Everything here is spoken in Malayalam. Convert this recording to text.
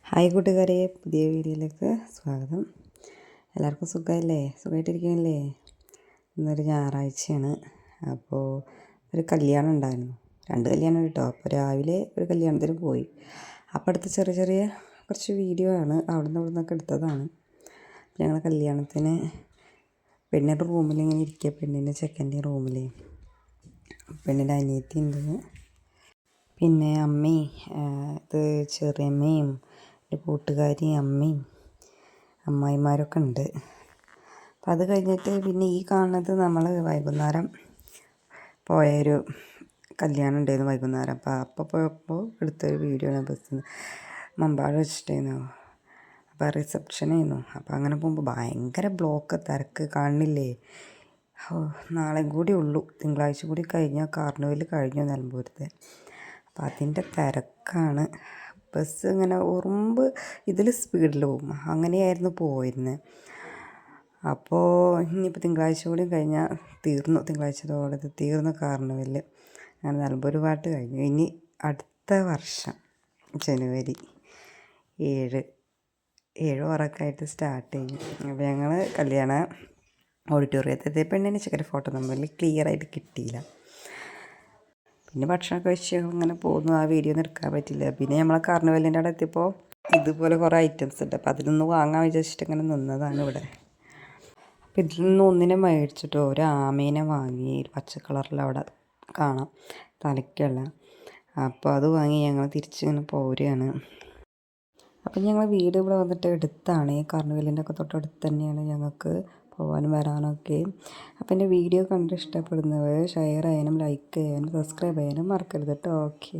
ഹായ് കൂട്ടുകാരെ, പുതിയ വീഡിയോയിലേക്ക് സ്വാഗതം. എല്ലാവർക്കും സുഖമല്ലേ? സുഖമായിട്ടിരിക്കുന്നില്ലേ? ഇന്നൊരു ഞായറാഴ്ചയാണ്. അപ്പോൾ ഒരു കല്യാണം ഉണ്ടായിരുന്നു. 2 കല്യാണം കേട്ടോ. അപ്പോൾ രാവിലെ ഒരു കല്യാണത്തിന് പോയി. അപ്പോൾ അടുത്ത ചെറിയ ചെറിയ കുറച്ച് വീഡിയോ ആണ് അവിടുന്ന് ഇവിടുന്നൊക്കെ എടുത്തതാണ്. ഞങ്ങൾ കല്യാണത്തിന് പെണ്ണിൻ്റെ റൂമിൽ ഇങ്ങനെ ഇരിക്കുക, പെണ്ണിൻ്റെ ചെക്കൻ്റെ റൂമിൽ പെണ്ണിൻ്റെ അനിയത്തി ഉണ്ട്, പിന്നെ അമ്മയും ഇത് ചെറിയമ്മയും എൻ്റെ കൂട്ടുകാരി അമ്മയും അമ്മായിമാരൊക്കെ ഉണ്ട്. അപ്പം അത് കഴിഞ്ഞിട്ട് പിന്നെ ഈ കാണുന്നത് നമ്മൾ വൈകുന്നേരം പോയൊരു കല്യാണം ഉണ്ടായിരുന്നു വൈകുന്നേരം. അപ്പോൾ പോയപ്പോൾ എടുത്തൊരു വീഡിയോ ആണ്. ബസ്സിൽ മമ്പാട് വെച്ചിട്ടായിരുന്നു. അപ്പോൾ റിസപ്ഷനായിരുന്നു. അപ്പോൾ അങ്ങനെ പോകുമ്പോൾ ഭയങ്കര ബ്ലോക്ക്, തിരക്ക് കാണില്ലേ. നാളെയും കൂടി ഉള്ളൂ, തിങ്കളാഴ്ച കൂടി കഴിഞ്ഞാൽ കാർണിവൽ കഴിഞ്ഞു നിലമ്പൂരത്തെ. അപ്പം അതിൻ്റെ തിരക്കാണ്. ബസ് ഇങ്ങനെ ഉറുമ്പ് ഇതിൽ സ്പീഡിൽ പോകും, അങ്ങനെയായിരുന്നു പോയിരുന്നത്. അപ്പോൾ ഇനിയിപ്പോൾ തിങ്കളാഴ്ച കൂടി കഴിഞ്ഞാൽ തീർന്നു, തിങ്കളാഴ്ചത്തോടെ തീർന്നു കാർണിവൽ. അങ്ങനെ നിലമ്പൂർ പാട്ട് കഴിഞ്ഞു. ഇനി അടുത്ത വർഷം ജനുവരി 7 സ്റ്റാർട്ട് ചെയ്യും. അപ്പോൾ ഞങ്ങൾ കല്യാണ ഓഡിറ്റോറിയത്തിൽ പെണ്ണിന് ചെക്കൻ്റെ ഫോട്ടോ നമ്മൾ ക്ലിയർ ആയിട്ട് കിട്ടിയില്ല. പിന്നെ ഭക്ഷണമൊക്കെ കഴിച്ച് അങ്ങനെ പോകുന്നു. ആ വീഡിയോ ഒന്നും എടുക്കാൻ പറ്റില്ല. പിന്നെ നമ്മളെ കാർണിവലിൻ്റെ അവിടെ എത്തിയപ്പോൾ ഇതുപോലെ കുറേ ഐറ്റംസ് ഉണ്ട്. അപ്പോൾ അതിലൊന്ന് വാങ്ങാൻ വിചാരിച്ചിട്ട് ഇങ്ങനെ നിന്നതാണ് ഇവിടെ. അപ്പോൾ ഇതിൽ നിന്ന് ഒന്നിനെ മേടിച്ചിട്ടോ ഒരു ആമേനെ വാങ്ങി, പച്ച കളറിൽ അവിടെ കാണാം തലയ്ക്കുള്ള. അപ്പോൾ അത് വാങ്ങി ഞങ്ങൾ തിരിച്ചിങ്ങനെ പോരുകയാണ്. അപ്പം ഞങ്ങൾ വീട് ഇവിടെ വന്നിട്ട് എടുത്താണ്, ഈ കാർണിവലിൻ്റെ ഒക്കെ തൊട്ടടുത്ത് തന്നെയാണ് ഞങ്ങൾക്ക് പോകാനും വരാനൊക്കെ. അപ്പം എൻ്റെ വീഡിയോ കണ്ട് ഇഷ്ടപ്പെടുന്നവർ ഷെയർ ചെയ്യാനും ലൈക്ക് ചെയ്യാനും സബ്സ്ക്രൈബ് ചെയ്യാനും മറക്കരുത് കേട്ടോ. ഓക്കെ.